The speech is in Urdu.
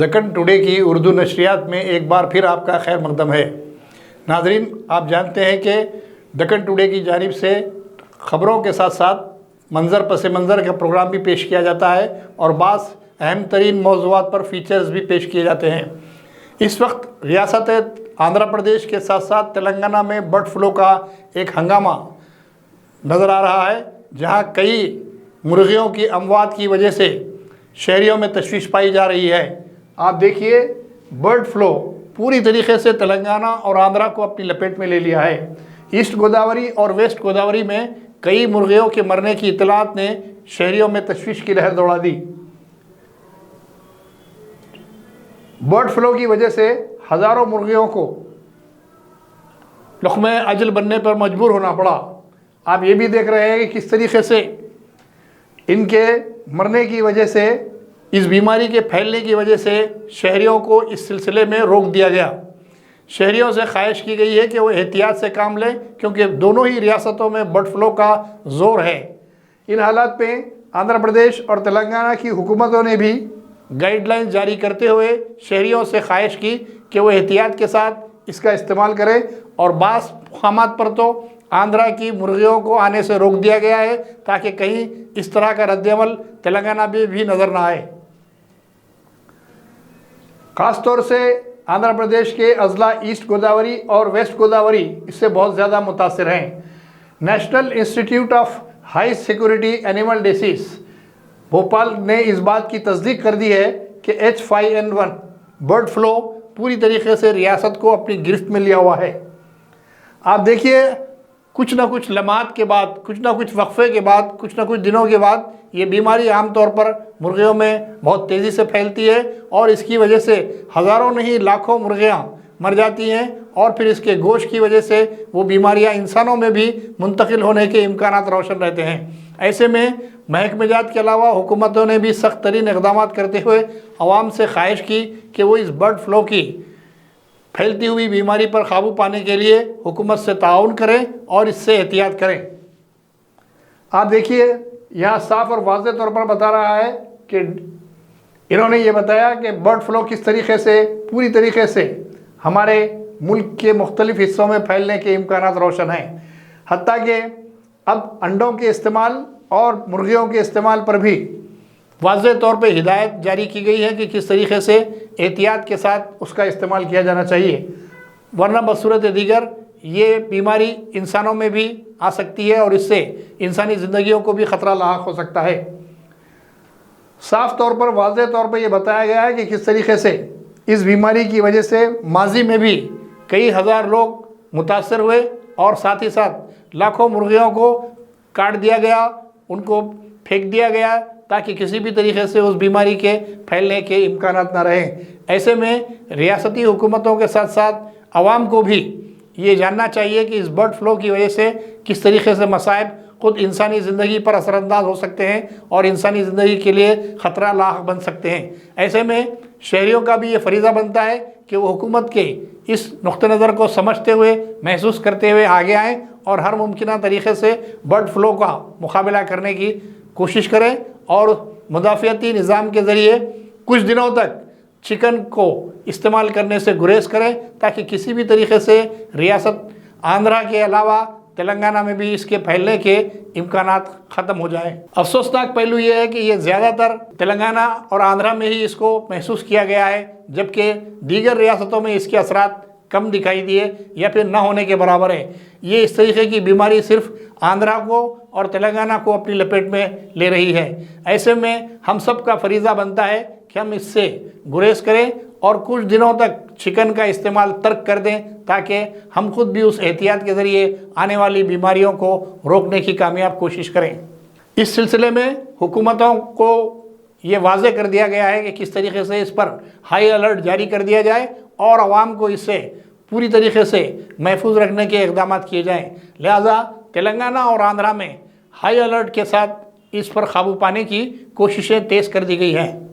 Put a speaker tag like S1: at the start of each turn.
S1: دکن ٹوڈے کی اردو نشریات میں ایک بار پھر آپ کا خیر مقدم ہے۔ ناظرین، آپ جانتے ہیں کہ دکن ٹوڈے کی جانب سے خبروں کے ساتھ ساتھ منظر پس منظر کا پروگرام بھی پیش کیا جاتا ہے اور بعض اہم ترین موضوعات پر فیچرز بھی پیش کیے جاتے ہیں۔ اس وقت ریاست آندھرا پردیش کے ساتھ ساتھ تلنگانہ میں برڈ فلو کا ایک ہنگامہ نظر آ رہا ہے، جہاں کئی مرغیوں کی اموات کی وجہ سے شہریوں میں تشویش پائی جا رہی ہے۔ آپ دیکھیے، برڈ فلو پوری طریقے سے تلنگانہ اور آندھرا کو اپنی لپیٹ میں لے لیا ہے۔ ایسٹ گوداوری اور ویسٹ گوداوری میں کئی مرغیوں کے مرنے کی اطلاعات نے شہریوں میں تشویش کی لہر دوڑا دی۔ برڈ فلو کی وجہ سے ہزاروں مرغیوں کو لقمہ اجل بننے پر مجبور ہونا پڑا۔ آپ یہ بھی دیکھ رہے ہیں کہ کس طریقے سے ان کے مرنے کی وجہ سے، اس بیماری کے پھیلنے کی وجہ سے شہریوں کو اس سلسلے میں روک دیا گیا۔ شہریوں سے خواہش کی گئی ہے کہ وہ احتیاط سے کام لیں، کیونکہ دونوں ہی ریاستوں میں برڈ فلو کا زور ہے۔ ان حالات میں آندھرا پردیش اور تلنگانہ کی حکومتوں نے بھی گائیڈ لائن جاری کرتے ہوئے شہریوں سے خواہش کی کہ وہ احتیاط کے ساتھ اس کا استعمال کریں، اور بعض مقامات پر تو آندھرا کی مرغیوں کو آنے سے روک دیا گیا ہے تاکہ کہیں اس طرح کا رد عمل تلنگانہ میں بھی نظر نہ آئے۔ خاص طور سے آندھرا پردیش کے اضلاع ایسٹ گوداوری اور ویسٹ گوداوری اس سے بہت زیادہ متاثر ہیں۔ National institute of high security animal diseases Bhopal نے اس بات کی تصدیق کر دی ہے کہ H5N1 برڈ فلو پوری طریقے سے ریاست کو اپنی گرفت میں لیا ہوا ہے۔ آپ دیکھیے، کچھ نہ کچھ لمحات کے بعد، کچھ نہ کچھ وقفے کے بعد، کچھ نہ کچھ دنوں کے بعد یہ بیماری عام طور پر مرغیوں میں بہت تیزی سے پھیلتی ہے، اور اس کی وجہ سے ہزاروں نہیں لاکھوں مرغیاں مر جاتی ہیں، اور پھر اس کے گوشت کی وجہ سے وہ بیماریاں انسانوں میں بھی منتقل ہونے کے امکانات روشن رہتے ہیں۔ ایسے میں محکمہ جات کے علاوہ حکومتوں نے بھی سخت ترین اقدامات کرتے ہوئے عوام سے خواہش کی کہ وہ اس برڈ فلو کی پھیلتی ہوئی بیماری پر قابو پانے کے لیے حکومت سے تعاون کریں اور اس سے احتیاط کریں۔ آپ دیکھیے، یہاں صاف اور واضح طور پر بتا رہا ہے کہ انہوں نے یہ بتایا کہ برڈ فلو کس طریقے سے پوری طریقے سے ہمارے ملک کے مختلف حصوں میں پھیلنے کے امکانات روشن ہیں، حتیٰ کہ اب انڈوں کے استعمال اور مرغیوں کے استعمال پر بھی واضح طور پہ ہدایت جاری کی گئی ہے کہ کس طریقے سے احتیاط کے ساتھ اس کا استعمال کیا جانا چاہیے، ورنہ بصورت دیگر یہ بیماری انسانوں میں بھی آ سکتی ہے اور اس سے انسانی زندگیوں کو بھی خطرہ لاحق ہو سکتا ہے۔ صاف طور پر واضح طور پر یہ بتایا گیا ہے کہ کس طریقے سے اس بیماری کی وجہ سے ماضی میں بھی کئی ہزار لوگ متاثر ہوئے، اور ساتھ ہی ساتھ لاکھوں مرغیوں کو کاٹ دیا گیا، ان کو پھینک دیا گیا تاکہ کسی بھی طریقے سے اس بیماری کے پھیلنے کے امکانات نہ رہیں۔ ایسے میں ریاستی حکومتوں کے ساتھ ساتھ عوام کو بھی یہ جاننا چاہیے کہ اس برڈ فلو کی وجہ سے کس طریقے سے مصائب خود انسانی زندگی پر اثر انداز ہو سکتے ہیں اور انسانی زندگی کے لیے خطرہ لاحق بن سکتے ہیں۔ ایسے میں شہریوں کا بھی یہ فریضہ بنتا ہے کہ وہ حکومت کے اس نقطہ نظر کو سمجھتے ہوئے، محسوس کرتے ہوئے آگے آئیں اور ہر ممکنہ طریقے سے برڈ فلو کا مقابلہ کرنے کی کوشش کریں، اور مدافعتی نظام کے ذریعے کچھ دنوں تک چکن کو استعمال کرنے سے گریز کریں تاکہ کسی بھی طریقے سے ریاست آندھرا کے علاوہ تلنگانہ میں بھی اس کے پھیلنے کے امکانات ختم ہو جائیں۔ افسوسناک پہلو یہ ہے کہ یہ زیادہ تر تلنگانہ اور آندھرا میں ہی اس کو محسوس کیا گیا ہے، جبکہ دیگر ریاستوں میں اس کے اثرات کم دکھائی دیے یا پھر نہ ہونے کے برابر ہے۔ یہ اس طریقے کی بیماری صرف آندھرا کو اور تلنگانہ کو اپنی لپیٹ میں لے رہی ہے۔ ایسے میں ہم سب کا فریضہ بنتا ہے کہ ہم اس سے گریز کریں اور کچھ دنوں تک چکن کا استعمال ترک کر دیں تاکہ ہم خود بھی اس احتیاط کے ذریعے آنے والی بیماریوں کو روکنے کی کامیاب کوشش کریں۔ اس سلسلے میں حکومتوں کو یہ واضح کر دیا گیا ہے کہ کس طریقے سے اس پر ہائی الرٹ جاری کر دیا جائے اور عوام کو اس سے پوری طریقے سے محفوظ رکھنے کے اقدامات کیے جائیں۔ لہٰذا تلنگانہ اور آندھرا میں ہائی الرٹ کے ساتھ اس پر قابو پانے کی کوششیں تیز کر دی گئی ہیں۔